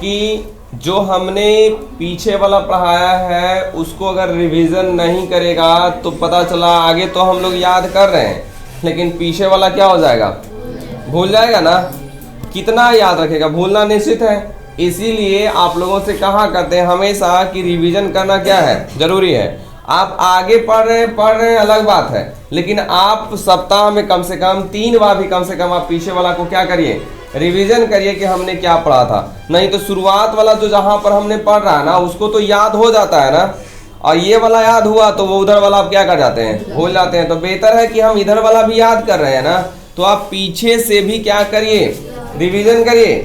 कि जो हमने पीछे वाला पढ़ाया है उसको अगर रिवीजन नहीं करेगा तो पता चला आगे तो हम लोग याद कर रहे हैं लेकिन पीछे वाला क्या हो जाएगा, भूल जाएगा ना। कितना याद रखेगा, भूलना निश्चित है। इसीलिए आप लोगों से कहा करते हैं हमेशा कि रिवीजन करना क्या है, जरूरी है। आप आगे पढ़ रहे हैं अलग बात है, लेकिन आप सप्ताह में कम से कम 3 बार भी कम से कम आप पीछे वाला को क्या करिए, रिवीजन करिए कि हमने क्या पढ़ा था। नहीं तो शुरुआत वाला जो जहां पर हमने पढ़ रहा है ना उसको तो याद हो जाता है ना, और ये वाला याद हुआ तो वो उधर वाला आप क्या कर जाते हैं, भूल जाते हैं। तो बेहतर है कि हम इधर वाला भी याद कर रहे हैं ना, तो आप पीछे से भी क्या करिए, रिवीजन करिए।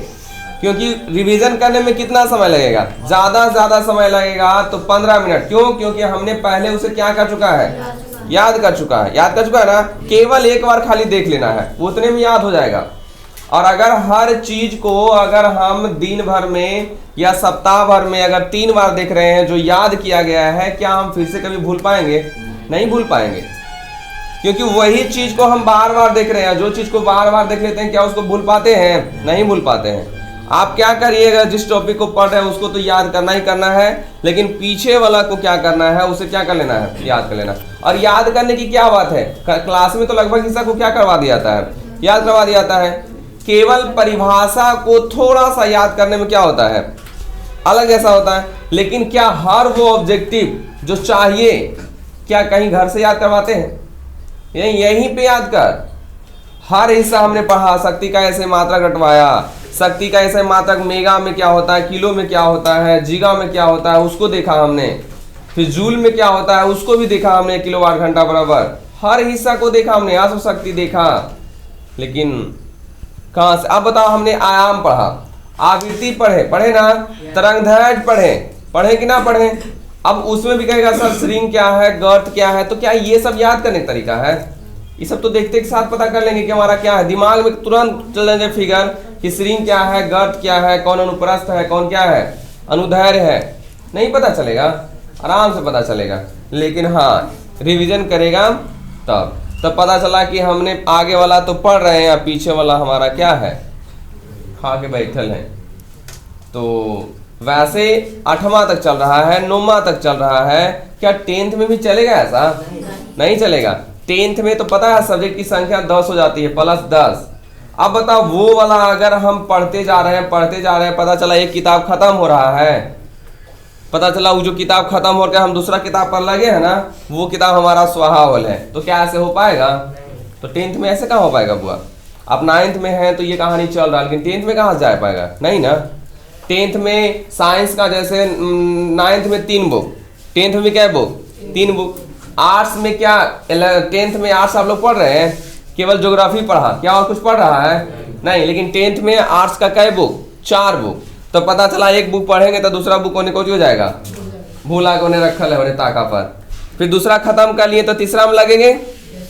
क्योंकि रिवीजन करने में कितना समय लगेगा, ज्यादा से ज्यादा समय लगेगा तो 15 मिनट। क्यों? क्योंकि हमने पहले उसे क्या कर चुका है, याद कर चुका है ना। केवल एक बार खाली देख लेना है, उतने में याद हो जाएगा। और अगर हर चीज को अगर हम दिन भर में या सप्ताह भर में अगर 3 बार देख रहे हैं जो याद किया गया है, क्या हम फिर से कभी भूल पाएंगे? नहीं भूल पाएंगे, क्योंकि वही चीज को हम बार बार देख रहे हैं। जो चीज को बार बार देख लेते हैं क्या उसको भूल पाते हैं? नहीं भूल पाते हैं। आप क्या करिएगा, जिस टॉपिक को पढ़ रहे हैं उसको तो याद करना ही करना है, लेकिन पीछे वाला को क्या करना है, उसे क्या कर लेना है, याद कर लेना। और याद करने की क्या बात है, क्लास में तो लगभग हिस्सा को क्या करवा दिया जाता है, याद करवा दिया जाता है। केवल परिभाषा को थोड़ा सा याद करने में क्या होता है, अलग जैसा होता है। लेकिन क्या हर वो ऑब्जेक्टिव जो चाहिए क्या कहीं घर से याद करवाते हैं? यहीं पे याद कर। हर हिस्सा हमने पढ़ा, शक्ति का ऐसे मात्रक रटवाया, शक्ति का ऐसे मात्रक मेगा में क्या होता है, किलो में क्या होता है, जीगा में क्या होता है उसको देखा हमने। फिर जूल में क्या होता है उसको भी देखा हमने, किलोवाट घंटा बराबर। हर हिस्सा को देखा हमने, अश्व शक्ति देखा। लेकिन कहाँ से, अब बताओ, हमने आयाम पढ़ा, आवृत्ति पढ़े ना, तरंगदैर्घ्य पढ़े कि ना पढ़े। अब उसमें भी कहेगा सर श्रृंग क्या है, गर्त क्या है, तो क्या ये सब याद करने का तरीका है? ये सब तो देखते के साथ पता कर लेंगे कि हमारा क्या है, दिमाग में तुरंत चल जाएंगे फिगर कि श्रृंग क्या है, गर्त क्या है, कौन अनुप्रस्थ है, कौन क्या है, अनुदैर्घ्य है। नहीं पता चलेगा, आराम से पता चलेगा। लेकिन हाँ, रिवीजन करेगा तब पता चला कि हमने आगे वाला तो पढ़ रहे हैं या पीछे वाला हमारा क्या है, खा के बैठल है। तो वैसे 8वां तक चल रहा है, 9वां तक चल रहा है। क्या 10th में भी चलेगा ऐसा? नहीं चलेगा। 10th में तो पता है सब्जेक्ट की संख्या 10 हो जाती है, +10। अब बताओ वो वाला अगर हम पढ़ते जा रहे हैं, पता चला एक किताब खत्म हो रहा है, पता चला वो जो किताब खत्म हो गया हम दूसरा किताब पढ़ लगे है ना, वो किताब हमारा स्वाहावल है, तो क्या ऐसे हो पाएगा? तो 10th में ऐसे कहाँ हो पाएगा बुआ? आप 9th में है तो ये कहानी चल रहा है, लेकिन 10th में कहाँ से जा पाएगा? नहीं ना। 10th में साइंस का जैसे 9th में 3 बुक, 10th में क्या बुक? 3 बुक। आर्ट्स में क्या 10th में आर्ट्स आप लोग पढ़ रहे हैं, केवल ज्योग्राफी पढ़ा, क्या और कुछ पढ़ रहा है? नहीं। लेकिन 10th में आर्ट्स का क्या बुक? 4 बुक। तो पता चला एक बुक पढ़ेंगे तो दूसरा बुक होने को हो जाएगा, भूला कोने रखल है उन्हें ताका पर। फिर दूसरा खत्म कर लिए तो तीसरा में लगेंगे,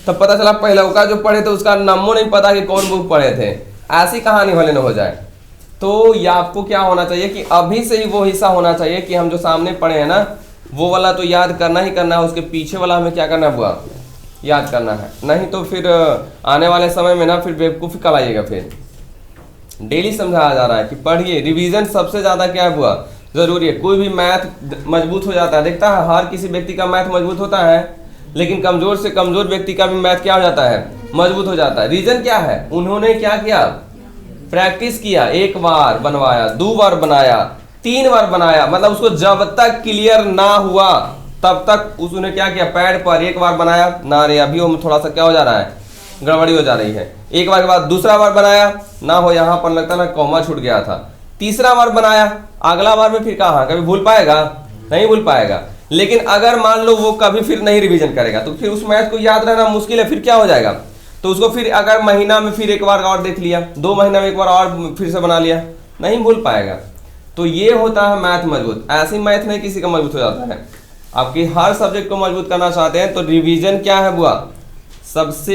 तो पता चला पहले का जो पढ़े थे उसका नामो नहीं पता कि कौन बुक पढ़े थे। ऐसी कहानी भले न हो जाए। तो ये आपको क्या होना चाहिए कि अभी से ही वो हिस्सा होना चाहिए कि हम जो सामने पढ़े हैं ना वो वाला तो याद करना ही करना है, उसके पीछे वाला हमें क्या करना है बुआ? याद करना है। नहीं तो फिर आने वाले समय में ना फिर बेवकूफ़ी कराइएगा। फिर डेली समझाया जा रहा है कि पढ़िए, रिवीजन सबसे ज़्यादा क्या है बुआ? जरूरी है। कोई भी मैथ मजबूत हो जाता है, देखता है हर किसी व्यक्ति का मैथ मजबूत होता है, लेकिन कमजोर से कमजोर व्यक्ति का भी मैथ क्या हो जाता है? मजबूत हो जाता है। रीजन क्या है? उन्होंने क्या किया? प्रैक्टिस किया, 1 बार बनवाया, 2 बार बनाया, 3 बार बनाया, मतलब उसको जब तक क्लियर ना हुआ तब तक उसने क्या किया? पैड पर 1 बार बनाया ना, रे अभी वो थोड़ा सा क्या हो जा रहा है, गड़बड़ी हो जा रही है। 1 बार के बाद दूसरा बार बनाया ना हो, यहाँ पर लगता ना कॉमा छूट गया था। तीसरा बार बनाया, अगला बार में फिर कहाँ कभी भूल पाएगा? नहीं भूल पाएगा। लेकिन अगर मान लो वो कभी फिर नहीं रिवीजन करेगा तो फिर उस मैथ को याद रहना मुश्किल है। फिर क्या हो जाएगा? तो उसको फिर अगर महीना में फिर 1 बार और देख लिया, 2 महीना में 1 बार और फिर से बना लिया, नहीं भूल पाएगा। तो ये होता है मैथ मजबूत। ऐसी मैथ नहीं किसी का मजबूत हो जाता है। आपकी हर सब्जेक्ट को मजबूत करना चाहते हैं तो रिवीजन क्या है बुआ? सबसे